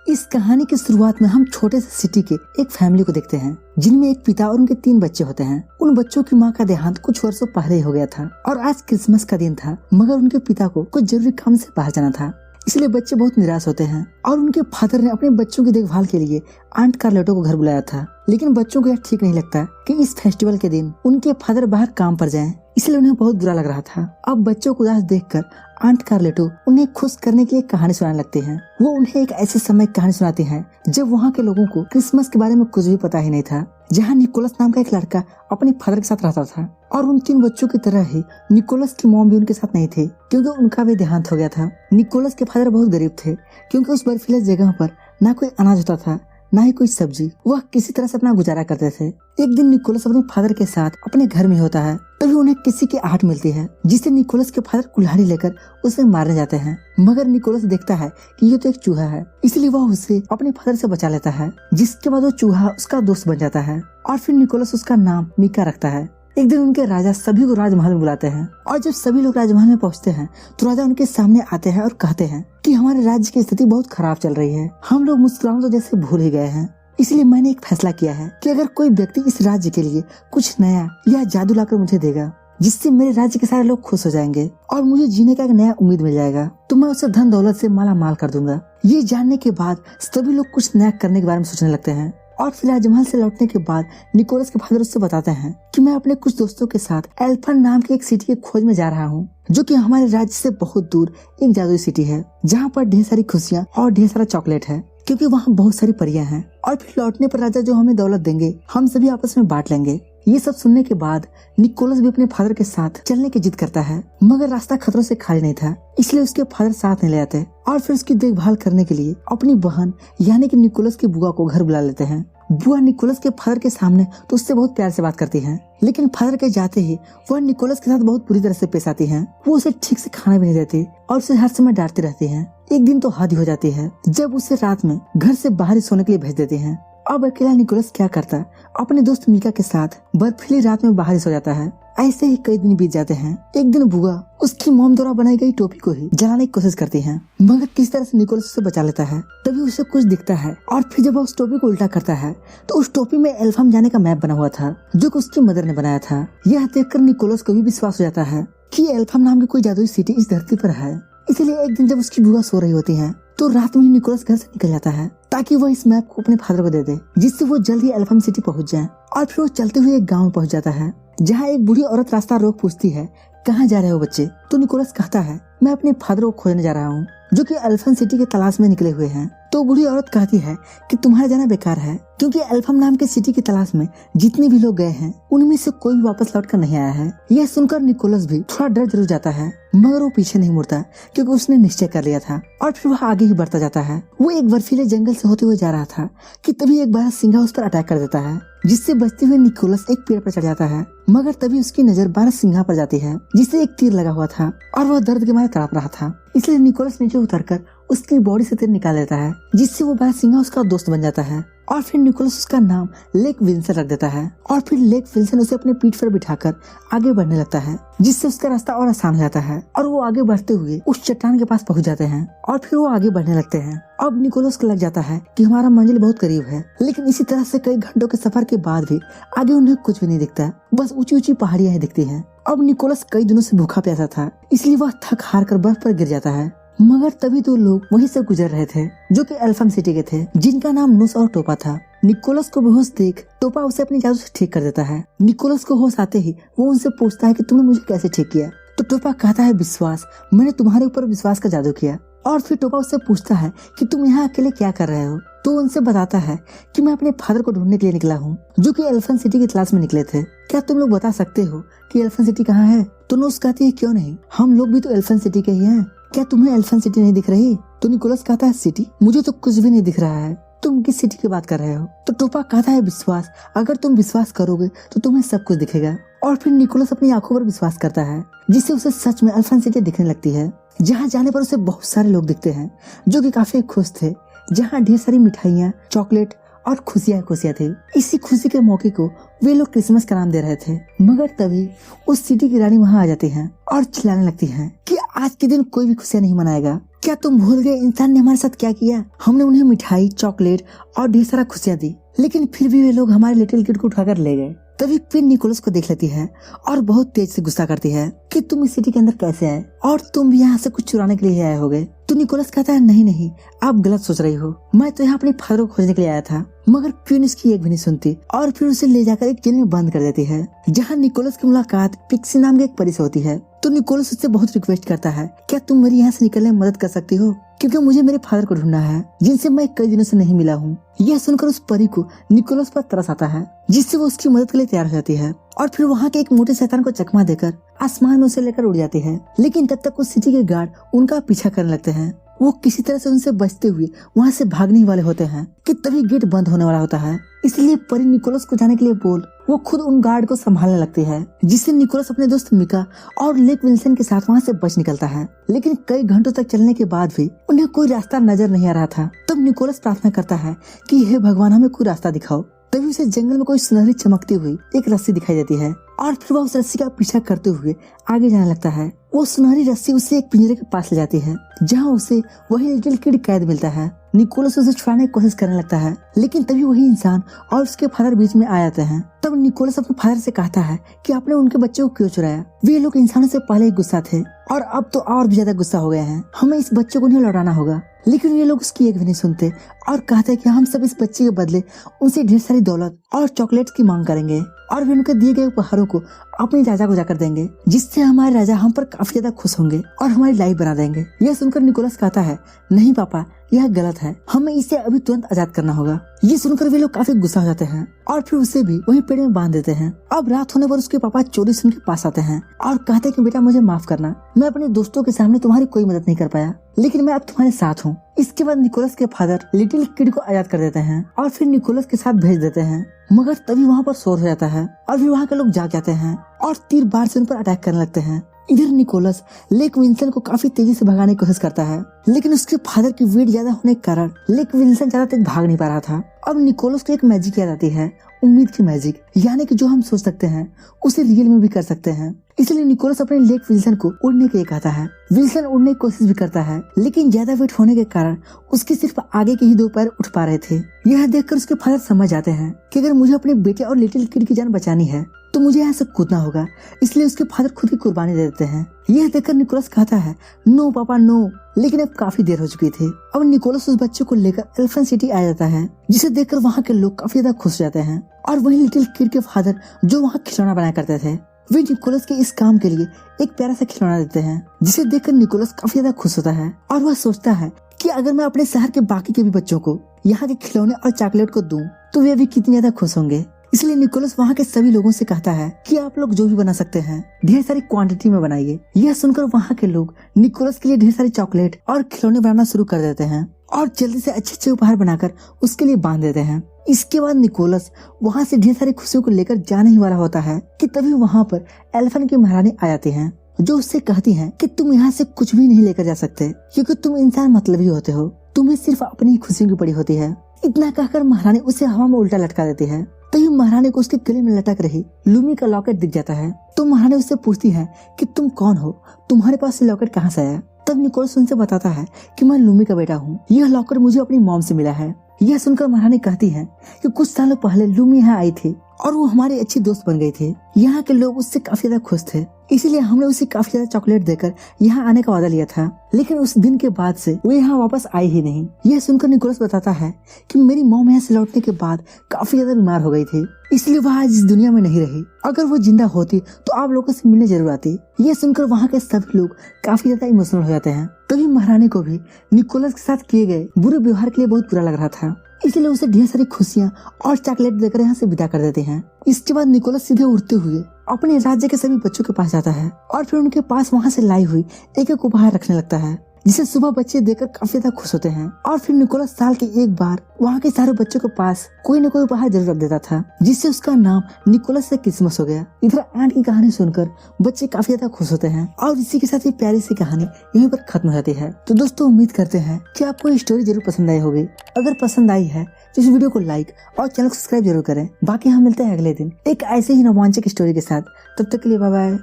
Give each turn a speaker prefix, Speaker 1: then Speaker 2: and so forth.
Speaker 1: इस कहानी की शुरुआत में हम छोटे से सिटी के एक फैमिली को देखते हैं जिनमें एक पिता और उनके 3 बच्चे होते हैं। उन बच्चों की माँ का देहांत कुछ वर्षों पहले ही हो गया था और आज क्रिसमस का दिन था, मगर उनके पिता को कुछ जरूरी काम से बाहर जाना था, इसलिए बच्चे बहुत निराश होते हैं और उनके फादर ने अपने बच्चों की देखभाल के लिए आंट कार्लेटो को घर बुलाया था। लेकिन बच्चों को यह ठीक नहीं लगता कि इस फेस्टिवल के दिन उनके फादर बाहर काम पर जाएं, इसलिए उन्हें बहुत बुरा लग रहा था। अब बच्चों को उदास देखकर आंट कार्लेटो उन्हें खुश करने के लिए कहानी सुनाने लगती हैं। वो उन्हें एक ऐसे समय कहानी सुनाती हैं जब वहाँ के लोगों को क्रिसमस के बारे में कुछ भी पता ही नहीं था, जहाँ निकोलस नाम का एक लड़का अपने फादर के साथ रहता था और उन 3 बच्चों की तरह ही निकोलस की मॉम भी उनके साथ नहीं थे क्योंकि उनका भी देहांत हो गया था। निकोलस के फादर बहुत गरीब थे क्योंकि उस बर्फीले जगह पर ना कोई अनाज होता था ना ही कोई सब्जी। वह किसी तरह से अपना गुजारा करते थे। एक दिन निकोलस अपने फादर के साथ अपने घर में होता है, तभी उन्हें किसी की आहट मिलती है जिससे निकोलस के फादर कुल्हाड़ी लेकर उसे मारने जाते हैं, मगर निकोलस देखता है कि ये तो एक चूहा है, इसलिए वह उसे अपने फादर से बचा लेता है, जिसके बाद वो चूहा उसका दोस्त बन जाता है और फिर निकोलस उसका नाम मीका रखता है। एक दिन उनके राजा सभी को राजमहल में बुलाते हैं और जब सभी लोग राजमहल में पहुंचते हैं तो राजा उनके सामने आते हैं और कहते हैं कि हमारे राज्य की स्थिति बहुत खराब चल रही है, हम लोग मुस्कुराना तो जैसे भूल ही गए हैं, इसलिए मैंने एक फैसला किया है कि अगर कोई व्यक्ति इस राज्य के लिए कुछ नया या जादू लाकर मुझे देगा जिससे मेरे राज्य के सारे लोग खुश हो जाएंगे और मुझे जीने का एक नया उम्मीद मिल जाएगा, तो मैं उसे धन दौलत से माला माल कर दूंगा। ये जानने के बाद सभी लोग कुछ नया करने के बारे में सोचने लगते हैं और फिर राजमहल से लौटने के बाद निकोलस के फादर उससे बताते हैं कि मैं अपने कुछ दोस्तों के साथ एल्फन नाम की एक सिटी की खोज में जा रहा हूँ, जो कि हमारे राज्य से बहुत दूर एक जादुई सिटी है जहाँ पर ढेर सारी खुशियाँ और ढेर सारा चॉकलेट है क्योंकि वहाँ बहुत सारी परियां हैं और फिर लौटने पर राजा जो हमें दौलत देंगे हम सभी आपस में बांट लेंगे। ये सब सुनने के बाद निकोलस भी अपने फादर के साथ चलने की जिद करता है, मगर रास्ता खतरों से खाली नहीं था, इसलिए उसके फादर साथ नहीं ले आते और फिर उसकी देखभाल करने के लिए अपनी बहन यानी कि निकोलस की बुआ को घर बुला लेते हैं। बुआ निकोलस के फादर के सामने तो उससे बहुत प्यार से बात करती हैं, लेकिन फादर के जाते ही वह निकोलस के साथ बहुत बुरी तरह से पेश आती हैं। वो उसे ठीक से खाना भी नहीं देती और उसे हर समय डांटती रहती हैं। एक दिन तो हद हो जाती है जब उसे रात में घर से बाहर सोने के लिए भेज देती हैं। अब अकेला निकोलस क्या करता, अपने दोस्त मीका के साथ बर्फीली रात में बाहर सो जाता है। ऐसे ही कई दिन बीत जाते हैं। एक दिन बुआ उसकी मॉम द्वारा बनाई गई टोपी को ही जलाने की कोशिश करती है, मगर किस तरह से निकोलस उसे बचा लेता है। तभी उसे कुछ दिखता है और फिर जब वह उस टोपी को उल्टा करता है तो उस टोपी में एल्फम जाने का मैप बना हुआ था जो कि उसकी मदर ने बनाया था। यह देखकर निकोलस को भी विश्वास हो जाता है कि एल्फम नाम की कोई जादुई सिटी इस धरती पर है। इसलिए एक दिन जब उसकी बुआ सो रही होती है तो रात में ही निकोलस घर से निकल जाता है ताकि वह इस मैप को अपने फादर को दे दे, जिससे वो जल्दी एल्फम सिटी पहुंच जाए। और फिर वो चलते हुए एक गांव में पहुंच जाता है जहाँ एक बूढ़ी औरत रास्ता रोक पूछती है, कहाँ जा रहे हो बच्चे? तो निकोलस कहता है, मैं अपने फादर को खोजने जा रहा हूँ जो कि एल्फम सिटी की तलाश में निकले हुए हैं। तो बूढ़ी औरत कहती है कि तुम्हारा जाना बेकार है क्योंकि एल्फम नाम की सिटी की तलाश में जितने भी लोग गए हैं उनमें से कोई भी वापस लौट कर नहीं आया है। यह सुनकर निकोलस भी थोड़ा डर जरूर जाता है, मगर वो पीछे नहीं मुड़ता क्योंकि उसने निश्चय कर लिया था और फिर वह आगे ही बढ़ता जाता है। वो एक बर्फीले जंगल से होते हुए जा रहा था कि तभी एक बारहसिंगा उस पर अटैक कर देता है, जिससे बचते हुए निकोलस एक पेड़ पर चढ़ जाता है, मगर तभी उसकी नजर बारहसिंगा पर जाती है जिससे एक तीर लगा हुआ था और वह दर्द के मारे तड़प रहा था। इसलिए निकोलस नीचे उतरकर उसकी बॉडी से तीर निकाल लेता है, जिससे वो बारहसिंगा उसका दोस्त बन जाता है और फिर निकोलस उसका नाम लेक विल्सन रख देता है और फिर लेक विल्सन उसे अपने पीठ पर बिठाकर आगे बढ़ने लगता है, जिससे उसका रास्ता और आसान हो जाता है और वो आगे बढ़ते हुए उस चट्टान के पास पहुंच जाते हैं और फिर वो आगे बढ़ने लगते हैं। अब निकोलस को लग जाता है कि हमारा मंजिल बहुत करीब है, लेकिन इसी तरह से कई घंटों के सफर के बाद भी आगे उन्हें कुछ भी नहीं दिखता, बस ऊंची ऊंची पहाड़ियां ही दिखती हैं। अब निकोलस कई दिनों से भूखा प्यासा था, इसलिए वह थक हार कर बर्फ पर गिर जाता है, मगर तभी 2 लोग वहीं से गुजर रहे थे जो कि एल्फम सिटी के थे, जिनका नाम नुस और टोपा था। निकोलस को बेहोश देख टोपा उसे अपनी जादू से ठीक कर देता है। निकोलस को होश आते ही वो उनसे पूछता है कि तुमने मुझे कैसे ठीक किया? तो टोपा कहता है, विश्वास, मैंने तुम्हारे ऊपर विश्वास का जादू किया। और फिर टोपा उससे पूछता है कि तुम यहाँ अकेले क्या कर रहे हो? तो उनसे बताता है कि मैं अपने फादर को ढूंढने के लिए निकला हूँ जो कि एल्फन सिटी की तलाश में निकले थे। क्या तुम लोग बता सकते हो कि एल्फन सिटी कहाँ है? तो नुस कहती है, क्यों नहीं, हम लोग भी तो एल्फन सिटी के ही हैं, क्या तुम्हें एल्फन सिटी नहीं दिख रही? तो निकोलस कहता है, सिटी? मुझे तो कुछ भी नहीं दिख रहा है, तुम किस सिटी की बात कर रहे हो? तो टोपा कहता है, विश्वास, अगर तुम विश्वास करोगे तो तुम्हें सब कुछ दिखेगा। और फिर निकोलस अपनी आंखों पर विश्वास करता है, जिससे उसे सच में एल्फन सिटी दिखने लगती है, जहाँ जाने पर उसे बहुत सारे लोग दिखते हैं जो कि काफी खुश थे, जहाँ ढेर सारी मिठाइयाँ, चॉकलेट और खुशियाँ थी। इसी खुशी के मौके को वे लोग क्रिसमस का नाम दे रहे थे, मगर तभी उस सिटी की रानी वहाँ आ जाती हैं और चिल्लाने लगती हैं कि आज के दिन कोई भी खुशियाँ नहीं मनाएगा क्या तुम भूल गए इंसान ने हमारे साथ क्या किया? हमने उन्हें मिठाई, चॉकलेट और ढेर सारा खुशियाँ दी, लेकिन फिर भी वे लोग हमारे लिटिल किड को उठाकर ले गए। तभी क्वीन निकोलस को देख लेती है और बहुत तेज से गुस्सा करती है कि तुम इस सिटी के अंदर कैसे आए और तुम भी यहाँ से कुछ चुराने के लिए आए होगे। तो निकोलस कहता है नहीं नहीं, आप गलत सोच रही हो, मैं तो यहाँ अपने फादर को खोजने के लिए आया था। मगर क्वीन इसकी एक भी नहीं सुनती और फिर उसे ले जाकर एक जेल में बंद कर देती है, जहाँ निकोलस की मुलाकात पिक्सी नाम के एक परी से होती है। तो निकोलस उससे बहुत रिक्वेस्ट करता है, क्या तुम मेरी यहाँ से निकलने में मदद कर सकती हो, क्योंकि मुझे मेरे फादर को ढूंढना है, जिनसे मैं कई दिनों से नहीं मिला हूँ। यह सुनकर उस परी को निकोलस पर तरस आता है, जिससे वो उसकी मदद के लिए तैयार हो जाती है और फिर वहाँ के एक मोटे शैतान को चकमा देकर आसमान में उसे लेकर उड़ जाती है। लेकिन तब तक उस सिटी के गार्ड उनका पीछा करने लगते हैं। वो किसी तरह से उनसे बचते हुए वहाँ से भागने वाले होते हैं कि तभी गेट बंद होने वाला होता है। इसलिए परी निकोलस को जाने के लिए बोल वो खुद उन गार्ड को संभालने लगती है, जिससे निकोलस अपने दोस्त मिका और लेक विल्सन के साथ वहाँ से बच निकलता है। लेकिन कई घंटों तक चलने के बाद भी उन्हें कोई रास्ता नजर नहीं आ रहा था। तब निकोलस प्रार्थना करता है कि हे भगवान, हमें कोई रास्ता दिखाओ। तभी उसे जंगल में कोई सुनहरी चमकती हुई एक रस्सी दिखाई देती है और फिर वह उस रस्सी का पीछा करते हुए आगे जाने लगता है। वो सुनहरी रस्सी उसे एक पिंजरे के पास ले जाती है, जहाँ उसे वही लिटिल किड कैद मिलता है। निकोलस उसे छुड़ाने की कोशिश करने लगता है, लेकिन तभी वही इंसान और उसके फादर बीच में आ जाते हैं। तब निकोलस अपने फादर से कहता है कि आपने उनके बच्चे को क्यों चुराया। वे लोग इंसानों से पहले ही गुस्सा थे और अब तो और भी ज्यादा गुस्सा हो गए हैं। हमें इस बच्चे को नहीं लौटाना होगा। लेकिन ये लोग उसकी एक भी नहीं सुनते और कहते हैं कि हम सब इस बच्चे के बदले उनसे ढेर सारी दौलत और चॉकलेट्स की मांग करेंगे और वे उनके दिए गए उपहारों को अपने राजा को जाकर देंगे, जिससे हमारे राजा हम पर काफी ज्यादा खुश होंगे और हमारी लाइफ बना देंगे। यह सुनकर निकोलस कहता है, नहीं पापा, यह गलत है, हमें इसे अभी तुरंत आजाद करना होगा। ये सुनकर वे लोग काफी गुस्सा हो जाते हैं और फिर उसे भी वहीं पेड़ में बांध देते हैं। अब रात होने पर उसके पापा चोरी से उनके पास आते हैं और कहते हैं कि बेटा मुझे माफ करना, मैं अपने दोस्तों के सामने तुम्हारी कोई मदद नहीं कर पाया, लेकिन मैं अब तुम्हारे साथ हूँ। इसके बाद निकोलस के फादर लिटिल किड को आजाद कर देते हैं और फिर निकोलस के साथ भेज देते हैं। मगर तभी वहाँ पर शोर हो जाता है और फिर वहाँ के लोग जाग जाते हैं और तीर बार से उन पर अटैक करने लगते हैं। इधर निकोलस लेक विल्सन को काफी तेजी से भगाने की कोशिश करता है, लेकिन उसके फादर की वेट ज्यादा होने के कारण लेक विल्सन ज्यादा तेज भाग नहीं पा रहा था। अब निकोलस को एक मैजिक याद आती है, उम्मीद की मैजिक, यानी कि जो हम सोच सकते हैं उसे रियल में भी कर सकते हैं। इसलिए निकोलस अपने लेक विल्सन को उड़ने के लिए कहता है। विल्सन उड़ने की कोशिश भी करता है, लेकिन ज्यादा वेट होने के कारण उसके सिर्फ आगे के ही दो पैर उठ पा रहे थे। यह देखकर उसके फादर समझ जाते हैं कि अगर मुझे अपने बेटे और लिटिल किड की जान बचानी है तो मुझे यहाँ से कूदना होगा। इसलिए उसके फादर खुद की कुर्बानी दे देते हैं। यह देखकर निकोलस कहता है, नो पापा नो, लेकिन अब काफी देर हो चुकी थी। अब निकोलस उस बच्चे को लेकर एलिफेंट सिटी आ जाता है, जिसे देखकर वहाँ के लोग काफी ज्यादा खुश हो जाते हैं और वही लिटिल किड के फादर जो वहाँ खिलौना बनाया करते थे, वे निकोलस के इस काम के लिए एक प्यारा सा खिलौना देते हैं, जिसे देखकर निकोलस काफी ज्यादा खुश होता है और वह सोचता है कि अगर मैं अपने शहर के बाकी के भी बच्चों को यहाँ के खिलौने और चॉकलेट को दूं तो वे भी कितनी ज्यादा खुश होंगे। इसलिए निकोलस वहाँ के सभी लोगों से कहता है कि आप लोग जो भी बना सकते हैं ढेर सारी क्वांटिटी में बनाइए। यह सुनकर वहाँ के लोग निकोलस के लिए ढेर सारी चॉकलेट और खिलौने बनाना शुरू कर देते हैं और जल्दी से अच्छे अच्छे उपहार बनाकर उसके लिए बांध देते हैं। इसके बाद निकोलस वहाँ से ढेर सारी खुशियों को लेकर जाने ही वाला होता है कि तभी वहाँ पर एलिफेंट की महारानी आ जाती हैं, जो उससे कहती हैं कि तुम यहाँ से कुछ भी नहीं लेकर जा सकते, क्योंकि तुम इंसान मतलबी होते हो, तुम्हें सिर्फ अपनी ही खुशियों की पड़ी होती है। इतना कहकर महारानी उसे हवा में उल्टा लटका देती है। तभी महारानी को उसके गले में लटक रही लूमी का लॉकेट दिख जाता है। तो महारानी उससे पूछती है कि तुम कौन हो, तुम्हारे पास ये लॉकेट कहाँ से आया। तब निकोलस उनसे बताता है कि मैं लूमी का बेटा हूँ, यह लॉकेट मुझे अपनी मॉम से मिला है। यह सुनकर महारानी कहती है कि कुछ सालों पहले लूमी यहाँ आई थी और वो हमारे अच्छे दोस्त बन गए थे। यहाँ के लोग उससे काफी ज्यादा खुश थे, इसीलिए हमने उसे काफी ज्यादा चॉकलेट देकर यहाँ आने का वादा लिया था, लेकिन उस दिन के बाद से वो यहाँ वापस आई ही नहीं। यह सुनकर निकोलस बताता है कि मेरी मॉम यहाँ से लौटने के बाद काफी ज्यादा बीमार हो गई थी, इसलिए वह आज इस दुनिया में नहीं रही। अगर वो जिंदा होती तो आप लोगों से मिलने जरूर आती। यह सुनकर वहाँ के सभी लोग काफी ज्यादा इमोशनल हो जाते हैं। तभी महारानी को भी निकोलस के साथ किए गए बुरे व्यवहार के लिए बहुत बुरा लग रहा था, इसलिए उसे ढेर सारी खुशियाँ और चॉकलेट देकर यहाँ से विदा कर देते हैं। इसके बाद निकोलस सीधे उड़ते हुए अपने राज्य के सभी बच्चों के पास जाता है और फिर उनके पास वहाँ से लाई हुई एक एक उपहार रखने लगता है, जिसे सुबह बच्चे देखकर काफी ज्यादा खुश होते हैं। और फिर निकोलस साल के एक बार वहाँ के सारे बच्चों के पास कोई न कोई उपहार जरूर रख देता था, जिससे उसका नाम निकोलस से क्रिसमस हो गया। इधर एंट की कहानी सुनकर बच्चे काफी ज्यादा खुश होते हैं और इसी के साथ ये प्यारी सी कहानी यहीं पर खत्म हो जाती है। तो दोस्तों, उम्मीद करते हैं कि आपको ये स्टोरी जरूर पसंद आई होगी। अगर पसंद आई है तो इस वीडियो को लाइक और चैनल को सब्सक्राइब जरूर करें। बाकी हम मिलते हैं अगले दिन एक ऐसे ही रोमांचक स्टोरी के साथ। तब तक के लिए बाय बाय।